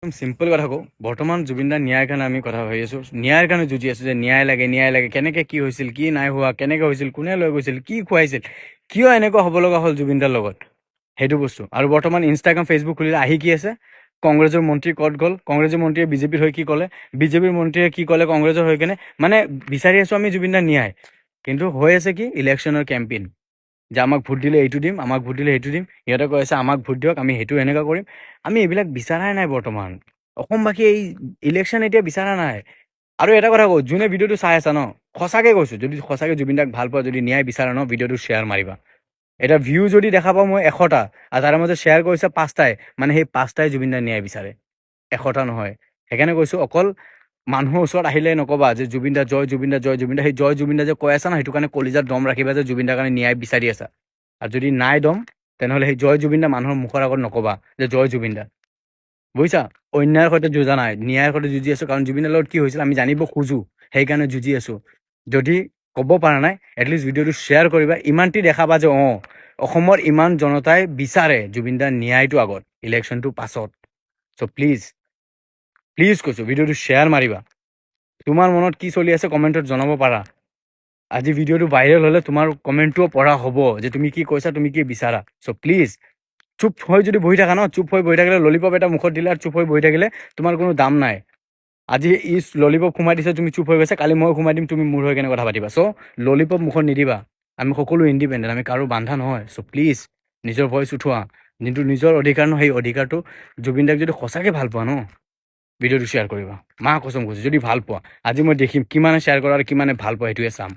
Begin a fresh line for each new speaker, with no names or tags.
একদম চিম্পল কথা কওঁ, বৰ্তমান জুবিন দাৰ ন্যায়ৰ কাৰণে আমি কথা ভাবি আছোঁ, ন্যায়ৰ কাৰণে যুঁজি আছোঁ যে ন্যায় লাগে, কেনেকৈ কি হৈছিল, কি নাই হোৱা, কেনেকৈ হৈছিল, কোনে লৈ গৈছিল, কি খুৱাইছিল, কিয় এনেকুৱা হ'ব লগা হ'ল জুবিন দাৰ লগত, সেইটো বস্তু। আৰু বৰ্তমান ইনষ্টাগ্ৰাম ফেচবুক খুলিলে আহি কি আছে, কংগ্ৰেছৰ মন্ত্ৰী ক'ত গ'ল, কংগ্ৰেছৰ মন্ত্ৰীয়ে বিজেপিৰ হৈ কি ক'লে, বিজেপিৰ মন্ত্ৰীয়ে কি ক'লে কংগ্ৰেছৰ হৈ কেনে, মানে বিচাৰি আছোঁ আমি জুবিন দাৰ ন্যায়। কিন্তু হৈ আছে কি ইলেকশ্যনৰ কেম্পেইন, যে আমাক ভোট দিলে এইটো দিম, আমাক ভোট দিলে সেইটো দিম, সিহঁতে কৈ আছে আমাক ভোট দিয়ক, আমি সেইটো এনেকুৱা কৰিম। আমি এইবিলাক বিচৰাই নাই বৰ্তমান, অসমবাসী এই ইলেকশ্যন এতিয়া বিচৰা নাই। আৰু এটা কথা কওঁ, যোনে ভিডিঅ'টো চাই আছা ন, সঁচাকৈ কৈছোঁ, যদি সঁচাকৈ জুবিন দাক ভাল পোৱা, যদি ন্যায় বিচাৰা ন, ভিডিঅ'টো শ্বেয়াৰ মাৰিবা। এটা ভিউ যদি দেখা পাওঁ মই 100টা, আৰু তাৰে মাজত শ্বেয়াৰ কৰিছে 5টাই, মানে সেই 5টাই জুবিন দাৰ ন্যায় বিচাৰে, 100টা নহয়। সেইকাৰণে কৈছোঁ, অকল মানুহৰ ওচৰত আহিলে নকবা যে জুবিন দা জয়, জুবিন দা জয়, জুবিন দা, সেই জয় জুবিন দা যে কৈ আছা না, সেইটো কাৰণে কলিজাত দম ৰাখিবা যে জুবিন দাৰ কাৰণে ন্যায় বিচাৰি আছা। আৰু যদি নাই দম, তেনেহ'লে সেই জয় জুবিন দা মানুহৰ মুখৰ আগত নকবা যে জয় জুবিন দা, বুজিছা? অন্যায়ৰ সৈতে যুঁজা নাই, ন্যায়ৰ সৈতে যুঁজি আছোঁ, কাৰণ জুবিনৰ লগত কি হৈছিল আমি জানিব খোজোঁ, সেইকাৰণে যুঁজি আছোঁ। যদি ক'ব পৰা নাই, এটলিষ্ট ভিডিঅ'টো শ্বেয়াৰ কৰিবা, ইমানটি দেখাবা যে অসমৰ ইমান জনতাই বিচাৰে জুবিন দাৰ ন্যায়টো আগত, ইলেকশ্যনটো পাছত। চ' প্লিজ প্লিজ কৈছোঁ, ভিডিঅ'টো শ্বেয়াৰ মাৰিবা। তোমাৰ মনত কি চলি আছে কমেণ্টত জনাব পাৰা। আজি ভিডিঅ'টো ভাইৰেল হ'লে তোমাৰ কমেণ্টটোও পঢ়া হ'ব যে তুমি কি কৈছা, তুমি কি বিচাৰা। চ' প্লিজ, চুপ হৈ যদি বহি থাকা ন, চুপ হৈ বহি থাকিলে, ললিপপ এটা মুখত দিলে আৰু চুপ হৈ বহি থাকিলে তোমাৰ কোনো দাম নাই। আজি ই ললিপপ সোমাই দিছে, তুমি চুপ হৈ গৈছা, কালি মই সোমাই দিম, তুমি মোৰ হৈ কেনে কথা পাতিবা। চ' ললিপপ মুখত নিদিবা। আমি সকলো ইণ্ডিপেণ্ডেণ্ট, আমি কাৰো বান্ধা নহয়। চ' প্লিজ নিজৰ ভইচ উঠোৱা, যোনটো নিজৰ অধিকাৰ ন, সেই অধিকাৰটো, জুবিন দাক যদি সঁচাকৈ ভাল পোৱা ন, ভিডিঅ'টো শ্বেয়াৰ কৰিবা। মা কচম কৈছোঁ, যদি ভাল পোৱা, আজি মই দেখিম কিমানে শ্বেয়াৰ কৰা আৰু কিমানে ভাল পোৱা, সেইটোৱে চাম।